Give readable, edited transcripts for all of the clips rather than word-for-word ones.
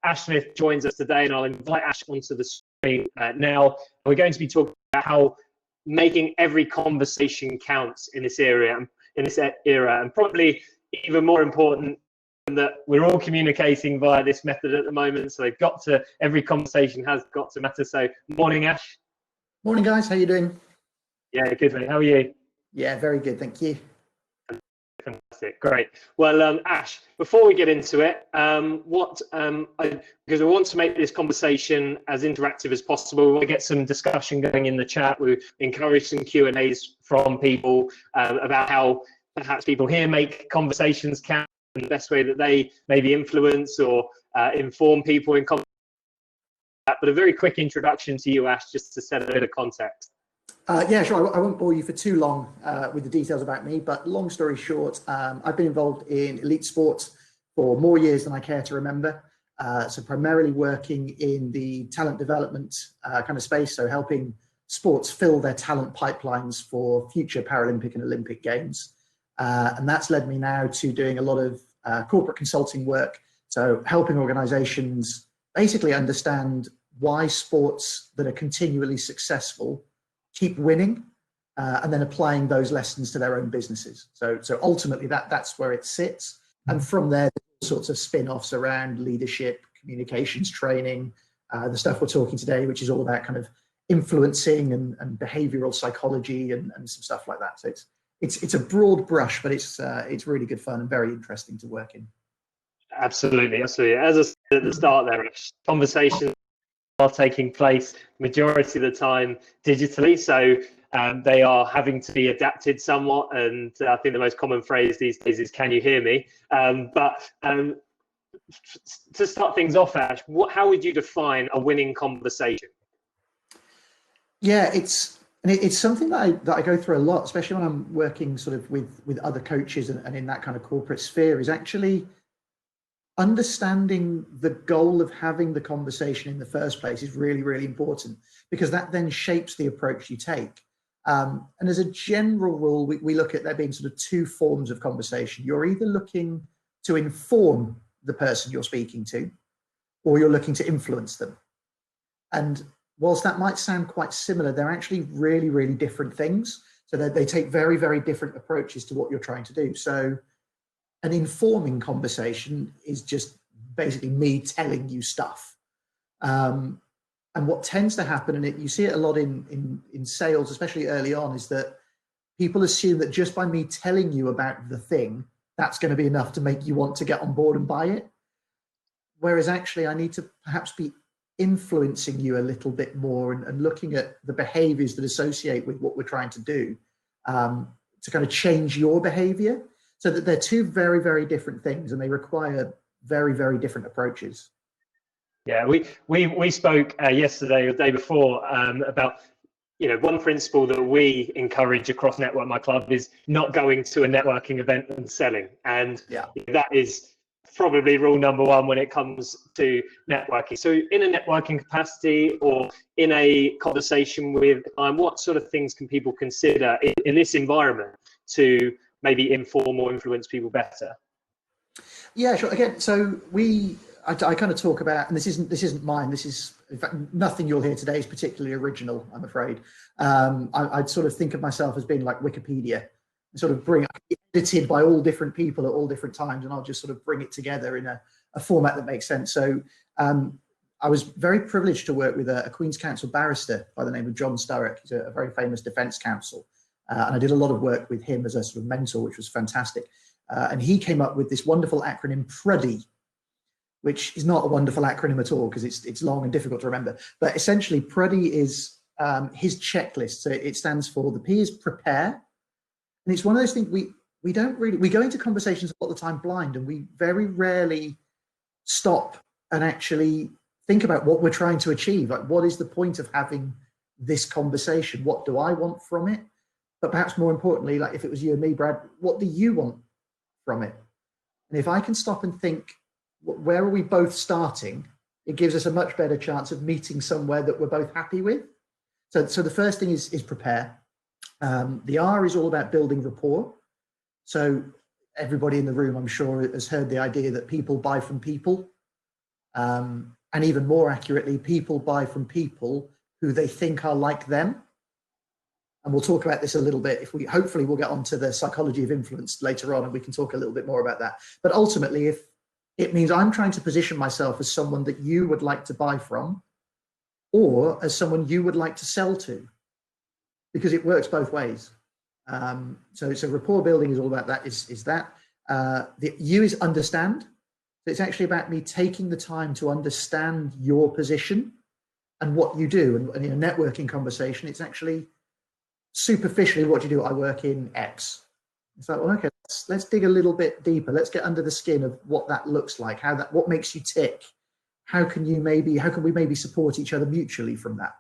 Ash Smith joins us today, and I'll invite Ash onto the screen now. We're going to be talking about how making every conversation counts in this era, and probably even more important that we're all communicating via this method at the moment. So every conversation has got to matter. So, morning, Ash. Morning, guys. How you doing? Yeah, good, mate. How are you? Yeah, very good. Thank you. Fantastic, great. Well, Ash, before we get into it, because we want to make this conversation as interactive as possible, we'll get some discussion going in the chat. We encourage some Q&As from people about how perhaps people here make conversations count in the best way that they maybe influence or inform people in conversation. But a very quick introduction to you, Ash, just to set a bit of context. Yeah, sure. I won't bore you for too long with the details about me, but long story short, I've been involved in elite sports for more years than I care to remember. So primarily working in the talent development kind of space, so helping sports fill their talent pipelines for future Paralympic and Olympic Games. And that's led me now to doing a lot of corporate consulting work, so helping organizations basically understand why sports that are continually successful keep winning, and then applying those lessons to their own businesses. So ultimately that's where it sits. And from there, there's all sorts of spin-offs around leadership, communications training, the stuff we're talking today, which is all about kind of influencing and behavioral psychology and some stuff like that. So it's a broad brush, but it's really good fun and very interesting to work in. Absolutely. As I said at the start there, conversations are taking place majority of the time digitally, so they are having to be adapted somewhat, and I think the most common phrase these days is "can you hear me?" But to start things off, Ash, how would you define a winning conversation? Yeah, it's something that I go through a lot, especially when I'm working sort of with other coaches and in that kind of corporate sphere, is actually understanding the goal of having the conversation in the first place is really, really important, because that then shapes the approach you take. And as a general rule, we look at there being sort of two forms of conversation. You're either looking to inform the person you're speaking to, or you're looking to influence them. And whilst that might sound quite similar, they're actually really, really different things. So they take very, very different approaches to what you're trying to do. So an informing conversation is just basically me telling you stuff. And what tends to happen, and you see it a lot in sales, especially early on, is that people assume that just by me telling you about the thing, that's going to be enough to make you want to get on board and buy it. Whereas actually I need to perhaps be influencing you a little bit more and looking at the behaviors that associate with what we're trying to do, to kind of change your behavior. So that they're two very, very different things, and they require very, very different approaches. Yeah, we spoke yesterday or the day before about, one principle that we encourage across Network My Club is not going to a networking event and selling. And that is probably rule number one when it comes to networking. So in a networking capacity or in a conversation with what sort of things can people consider in this environment to maybe inform or influence people better? Yeah, sure. Again, so I kind of talk about, and this isn't mine. This is, in fact, nothing you'll hear today is particularly original, I'm afraid. I'd sort of think of myself as being like Wikipedia, and sort of edited by all different people at all different times, and I'll just sort of bring it together in a format that makes sense. So I was very privileged to work with a Queen's Counsel barrister by the name of John Sturrock. He's a very famous defence counsel. And I did a lot of work with him as a sort of mentor, which was fantastic. And he came up with this wonderful acronym, PRUDY, which is not a wonderful acronym at all because it's long and difficult to remember. But essentially, PRUDY is his checklist. So it stands for, the P is prepare. And it's one of those things we go into conversations all the time blind, and we very rarely stop and actually think about what we're trying to achieve. Like, what is the point of having this conversation? What do I want from it? But perhaps more importantly, like if it was you and me, Brad, what do you want from it? And if I can stop and think, where are we both starting? It gives us a much better chance of meeting somewhere that we're both happy with. So the first thing is prepare. The R is all about building rapport. So everybody in the room, I'm sure, has heard the idea that people buy from people. And even more accurately, people buy from people who they think are like them. And we'll talk about this a little bit. Hopefully we'll get onto the psychology of influence later on, and we can talk a little bit more about that. But ultimately, if it means I'm trying to position myself as someone that you would like to buy from, or as someone you would like to sell to, because it works both ways. So rapport building is all about that. Is that the U is understand. It's actually about me taking the time to understand your position and what you do. And in a networking conversation, it's actually superficially what you do. I work in X. It's like, well, okay, let's dig a little bit deeper. Let's get under the skin of what that looks like, what makes you tick. How can we maybe support each other mutually from that?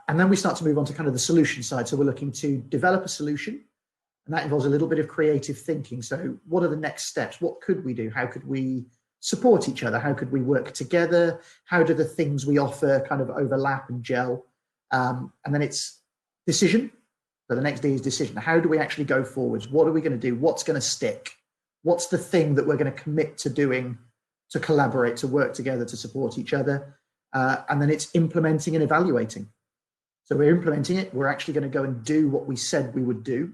And then we start to move on to kind of the solution side. So we're looking to develop a solution, and that involves a little bit of creative thinking. So what are the next steps? What could we do? How could we support each other? How could we work together? How do the things we offer kind of overlap and gel? And then it's decision. So the next D is decision. How do we actually go forwards? What are we going to do? What's going to stick? What's the thing that we're going to commit to doing, to collaborate, to work together, to support each other? And then it's implementing and evaluating. So we're implementing it. We're actually going to go and do what we said we would do,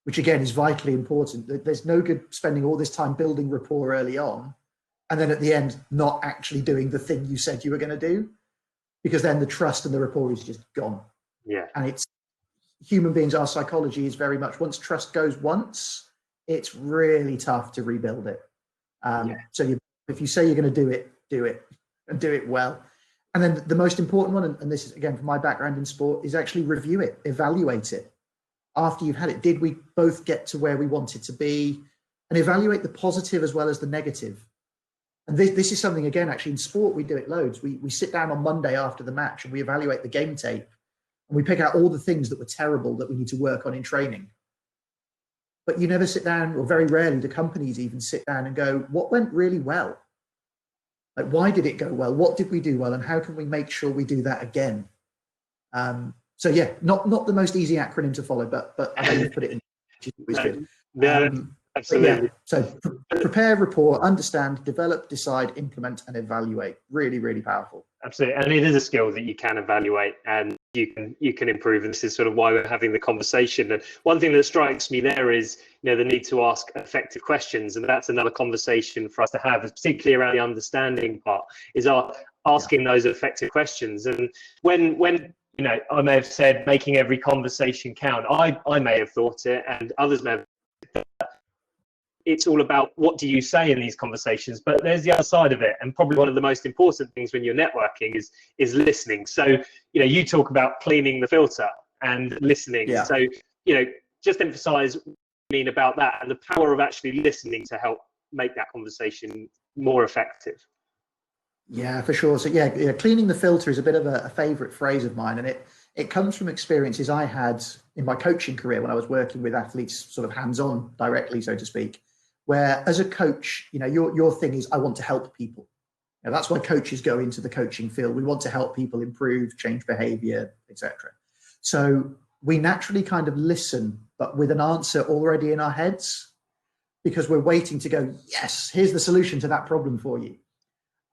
which again is vitally important. There's no good spending all this time building rapport early on, and then at the end, not actually doing the thing you said you were going to do, because then the trust and the rapport is just gone. Yeah. And it's human beings, our psychology is very much, once trust goes once, it's really tough to rebuild it. So if you say you're going to do it and do it well. And then the most important one, and this is again from my background in sport, is actually review it, evaluate it. After you've had it, did we both get to where we wanted to be? And evaluate the positive as well as the negative. And this is something, again, actually in sport, we do it loads. We sit down on Monday after the match and we evaluate the game tape, and we pick out all the things that were terrible that we need to work on in training. But you never sit down, or very rarely do companies even sit down and go, what went really well? Like, why did it go well? What did we do well? And how can we make sure we do that again? So yeah, not the most easy acronym to follow, but I know you've put it in, which is always good. Absolutely. Yeah, so prepare, report, understand, develop, decide, implement, and evaluate. Really, really powerful. Absolutely. And it is a skill that you can evaluate and you can improve. And this is sort of why we're having the conversation. And one thing that strikes me there is, the need to ask effective questions. And that's another conversation for us to have, particularly around the understanding part, is asking those effective questions. And when I may have said making every conversation count, I may have thought it, and others may have. It's all about what do you say in these conversations, but there's the other side of it, and probably one of the most important things when you're networking is listening. So you talk about cleaning the filter and listening. Yeah. So just emphasize what you mean about that and the power of actually listening to help make that conversation more effective. Yeah, for sure. So yeah, cleaning the filter is a bit of a favorite phrase of mine, and it comes from experiences I had in my coaching career when I was working with athletes sort of hands-on directly, so to speak, where as a coach, your thing is, I want to help people. That's why coaches go into the coaching field. We want to help people improve, change behavior, etc. So we naturally kind of listen, but with an answer already in our heads, because we're waiting to go, yes, here's the solution to that problem for you.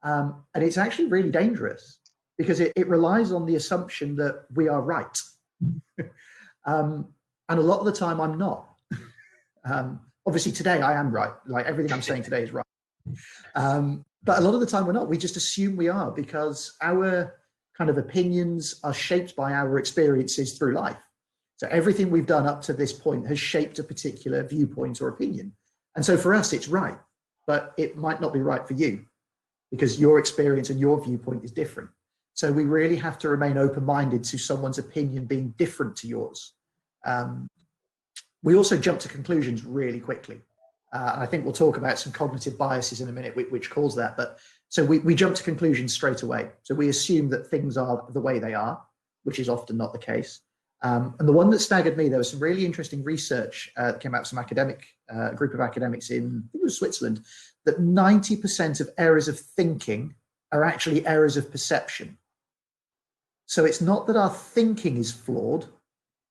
And it's actually really dangerous because it relies on the assumption that we are right. And a lot of the time I'm not. Obviously today I am right. Like everything I'm saying today is right. But a lot of the time we're not. We just assume we are because our kind of opinions are shaped by our experiences through life. So everything we've done up to this point has shaped a particular viewpoint or opinion. And so for us, it's right, but it might not be right for you because your experience and your viewpoint is different. So we really have to remain open-minded to someone's opinion being different to yours. We also jump to conclusions really quickly. And I think we'll talk about some cognitive biases in a minute, which cause that. But so we jump to conclusions straight away. So we assume that things are the way they are, which is often not the case. And the one that staggered me, there was some really interesting research that came out from a group of academics in, I think it was Switzerland, that 90% of errors of thinking are actually errors of perception. So it's not that our thinking is flawed,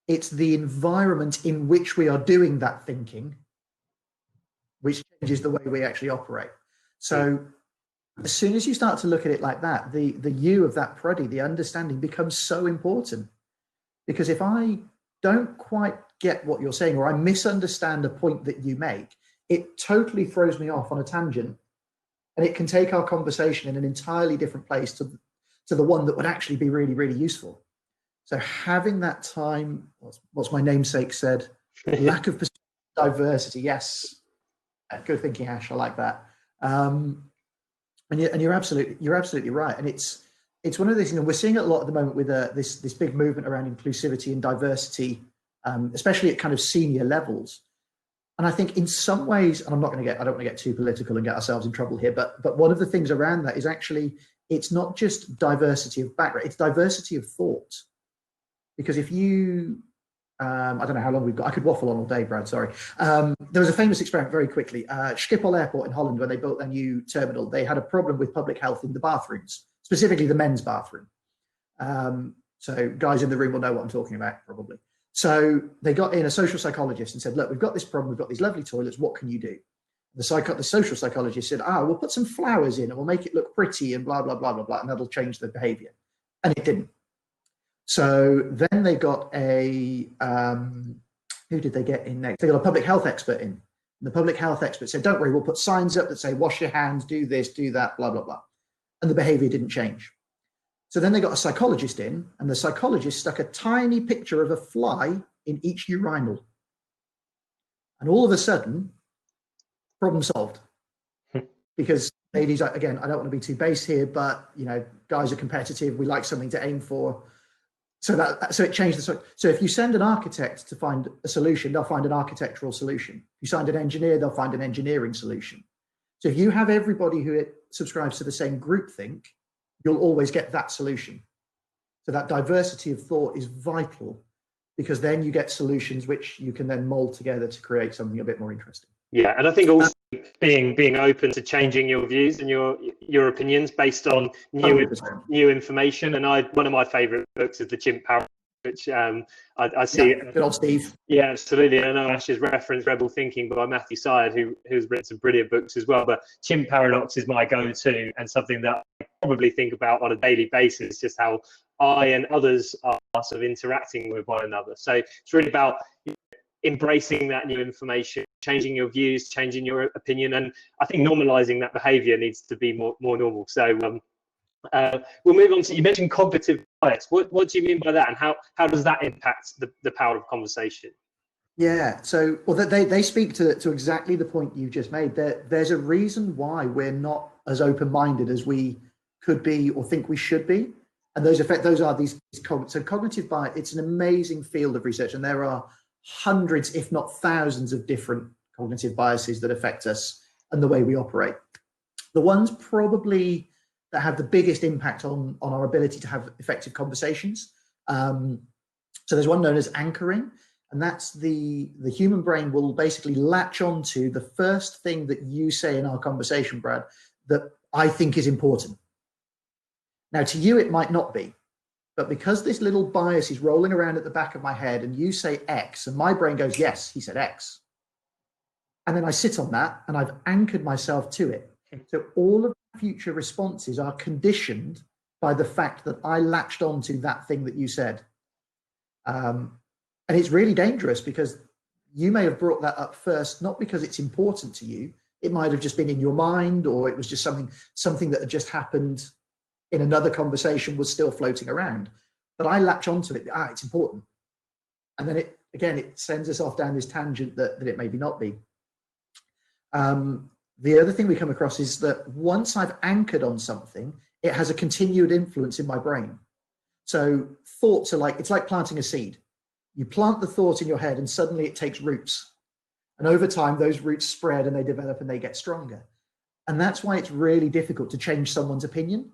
it's the environment in which we are doing that thinking, which changes the way we actually operate. So as soon as you start to look at it like that, the you of that prodigy, the understanding becomes so important. Because if I don't quite get what you're saying, or I misunderstand a point that you make, it totally throws me off on a tangent, and it can take our conversation in an entirely different place to the one that would actually be really, really useful. So having that time, what's my namesake said, lack of diversity. Yes, good thinking, Ash. I like that. And you're absolutely right. And it's one of these things, and we're seeing it a lot at the moment with this big movement around inclusivity and diversity, especially at kind of senior levels. And I think in some ways, and I don't want to get too political and get ourselves in trouble here, but one of the things around that is actually, it's not just diversity of background, it's diversity of thought. Because if you, I don't know how long we've got, I could waffle on all day, Brad, sorry. There was a famous experiment very quickly. Schiphol Airport in Holland, when they built their new terminal, they had a problem with public health in the bathrooms, specifically the men's bathroom. So guys in the room will know what I'm talking about, probably. So they got in a social psychologist and said, look, we've got this problem, we've got these lovely toilets, what can you do? The social psychologist said, we'll put some flowers in and we'll make it look pretty and blah, blah, blah, blah, blah, and that'll change the behavior. And it didn't. So then they got who did they get in next? They got a public health expert in. And the public health expert said, don't worry, we'll put signs up that say, wash your hands, do this, do that, blah, blah, blah. And the behavior didn't change. So then they got a psychologist in, and the psychologist stuck a tiny picture of a fly in each urinal. And all of a sudden, problem solved. Because ladies, again, I don't want to be too base here, but guys are competitive. We like something to aim for. So it changed so if you send an architect to find a solution, they'll find an architectural solution. If you send an engineer, they'll find an engineering solution. So if you have everybody who subscribes to the same groupthink, you'll always get that solution. So that diversity of thought is vital, because then you get solutions which you can then mold together to create something a bit more interesting. Yeah, and I think also being open to changing your views and your opinions based on new information. And one of my favourite books is The Chimp Paradox, which I see. Good old Steve. Yeah, absolutely. And I know Ash has referenced Rebel Thinking by Matthew Syed, who's written some brilliant books as well. But Chimp Paradox is my go-to, and something that I probably think about on a daily basis, just how I and others are sort of interacting with one another. So it's really about embracing that new information, changing your views, changing your opinion, and I think normalizing that behavior needs to be more normal. So we'll move on to, you mentioned cognitive bias. What do you mean by that, and how does that impact the power of conversation? Yeah, so they speak to exactly the point you just made. There's a reason why we're not as open-minded as we could be or think we should be, and those are these so cognitive bias. It's an amazing field of research, and there are hundreds, if not thousands, of different cognitive biases that affect us and the way we operate. The ones probably that have the biggest impact on our ability to have effective conversations. So there's one known as anchoring, and that's the human brain will basically latch onto the first thing that you say in our conversation, Brad, that I think is important. Now, to you, it might not be. But because this little bias is rolling around at the back of my head and you say X and my brain goes, yes, he said X. And then I sit on that and I've anchored myself to it. So all of the future responses are conditioned by the fact that I latched onto that thing that you said. And it's really dangerous, because you may have brought that up first, not because it's important to you. It might have just been in your mind, or it was just something that had just happened in another conversation, was still floating around, but I latch onto it. It's important. And then it sends us off down this tangent that it maybe not be. The other thing we come across is that once I've anchored on something, it has a continued influence in my brain. So thoughts are it's like planting a seed. You plant the thought in your head and suddenly it takes roots. And over time, those roots spread and they develop and they get stronger. And that's why it's really difficult to change someone's opinion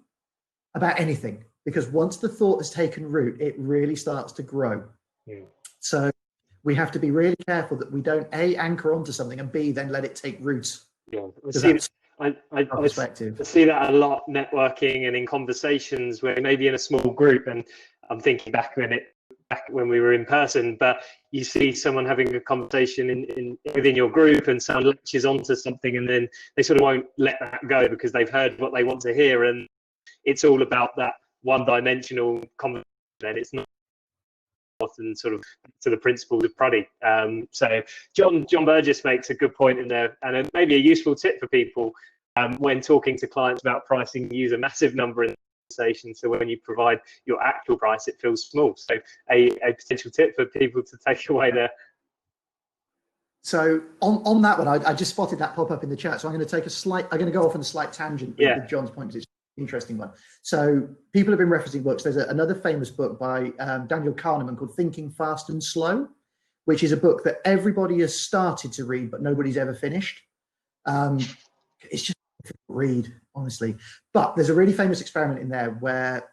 about anything, because once the thought has taken root, it really starts to grow. Yeah. So we have to be really careful that we don't A, anchor onto something, and B, then let it take root. Yeah, I see that a lot networking and in conversations where maybe in a small group, and I'm thinking back when back when we were in person, but you see someone having a conversation within your group and someone latches onto something and then they sort of won't let that go because they've heard what they want to hear, and it's all about that one-dimensional conversation. It's not often sort of to the principles of Pruddy. So John Burgess makes a good point in there, and maybe a useful tip for people when talking to clients about pricing. Use a massive number in conversation, so when you provide your actual price, it feels small. So a potential tip for people to take away there. So on that one, I just spotted that pop up in the chat. So I'm going to take I'm going to go off on a slight tangent with John's point, because it's an interesting one. So people have been referencing books. There's another famous book by Daniel Kahneman called Thinking Fast and Slow, which is a book that everybody has started to read, but nobody's ever finished. It's just a read, honestly. But there's a really famous experiment in there where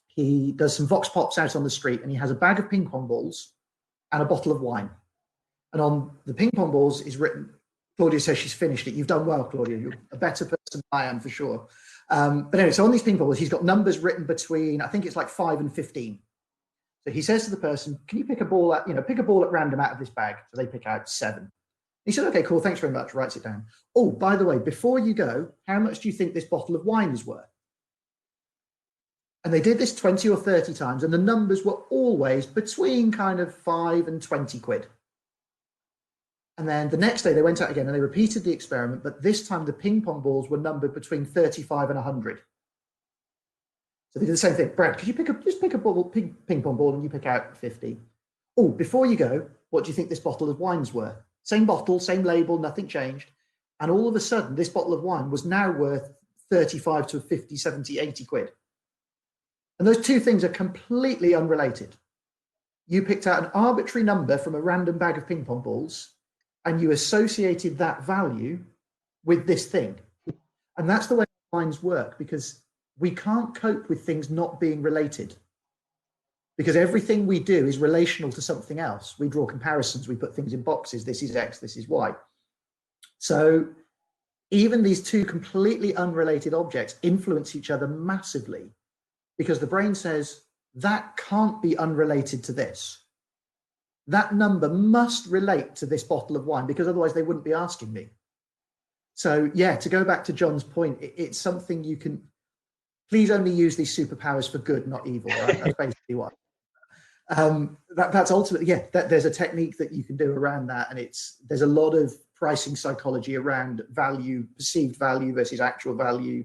he does some vox pops out on the street, and he has a bag of ping pong balls and a bottle of wine. And on the ping pong balls is written, Claudia says she's finished it. You've done well, Claudia. You're a better person than I am, for sure. But anyway, so on these ping pong balls, he's got numbers written between, I think it's like 5 and 15. So he says to the person, can you pick a ball at random out of this bag? So they pick out 7. He said, okay, cool, thanks very much, writes it down. Oh, by the way, before you go, how much do you think this bottle of wine is worth? And they did this 20 or 30 times, and the numbers were always between kind of 5 and 20 quid. And then the next day they went out again and they repeated the experiment, but this time the ping pong balls were numbered between 35 and 100. So they did the same thing. Brad, could you just pick a ping pong ball and you pick out 50? Oh, before you go, what do you think this bottle of wine's worth? Same bottle, same label, nothing changed. And all of a sudden, this bottle of wine was now worth 35 to 50, 70, 80 quid. And those two things are completely unrelated. You picked out an arbitrary number from a random bag of ping pong balls, and you associated that value with this thing. And that's the way minds work, because we can't cope with things not being related, because everything we do is relational to something else. We draw comparisons, we put things in boxes. This is X, this is Y. So even these two completely unrelated objects influence each other massively, because the brain says that can't be unrelated to this. That number must relate to this bottle of wine, because otherwise they wouldn't be asking me. So yeah, to go back to John's point, it's something you can, please only use these superpowers for good, not evil. Right? That's basically what. That's ultimately, yeah, there's a technique that you can do around that. And there's a lot of pricing psychology around value, perceived value versus actual value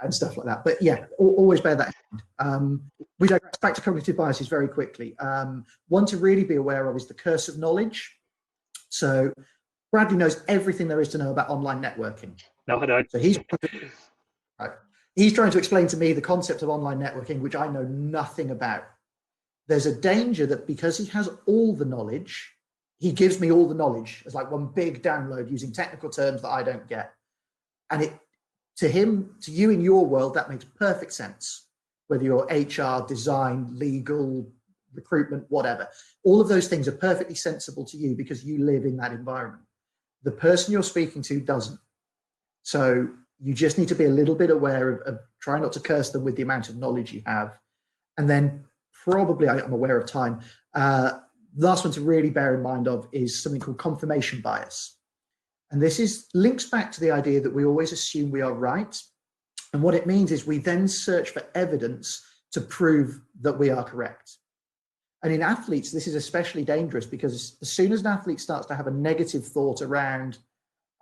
and stuff like that. But yeah, always bear that in mind. We digress back to cognitive biases very quickly. One to really be aware of is the curse of knowledge. So Bradley knows everything there is to know about online networking. No, I don't. So he's trying to explain to me the concept of online networking, which I know nothing about. There's a danger that because he has all the knowledge, he gives me all the knowledge as like one big download using technical terms that I don't get. And to you in your world, that makes perfect sense. Whether you're HR, design, legal, recruitment, whatever, all of those things are perfectly sensible to you because you live in that environment. The person you're speaking to doesn't. So you just need to be a little bit aware of try not to curse them with the amount of knowledge you have. And then probably, I'm aware of time, last one to really bear in mind of is something called confirmation bias. And this links back to the idea that we always assume we are right. And what it means is we then search for evidence to prove that we are correct. And in athletes, this is especially dangerous because as soon as an athlete starts to have a negative thought around,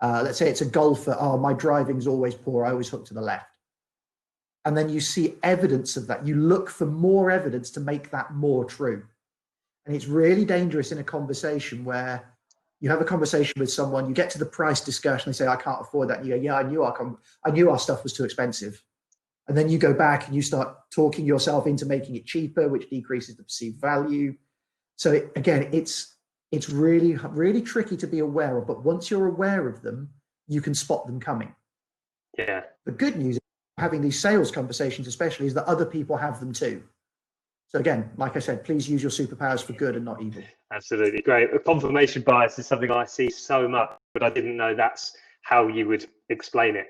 let's say it's a golfer, oh, my driving's always poor, I always hook to the left. And then you see evidence of that. You look for more evidence to make that more true. And it's really dangerous in a conversation where you have a conversation with someone, you get to the price discussion, they say, I can't afford that. And you go, yeah, I knew our stuff was too expensive. And then you go back and you start talking yourself into making it cheaper, which decreases the perceived value. So again, it's really, really tricky to be aware of, but once you're aware of them, you can spot them coming. Yeah. The good news is having these sales conversations, especially, is that other people have them too. So again, like I said, please use your superpowers for good and not evil. Absolutely. Great. Confirmation bias is something I see so much, but I didn't know that's how you would explain it,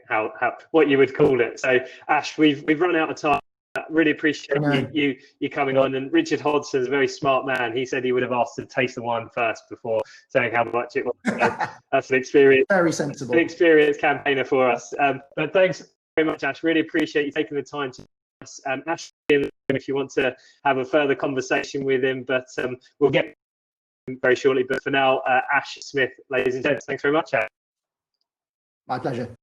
what you would call it. So Ash, we've run out of time. Really appreciate you coming on. And Richard Hodson is a very smart man. He said he would have asked to taste the wine first before saying how much it was. So that's an experience. Very sensible. An experienced campaigner for us. But thanks very much, Ash. Really appreciate you taking the time to us. Ash, if you want to have a further conversation with him, but we'll get him very shortly. But for now, Ash Smith, ladies and gents, thanks very much, Ash. My pleasure.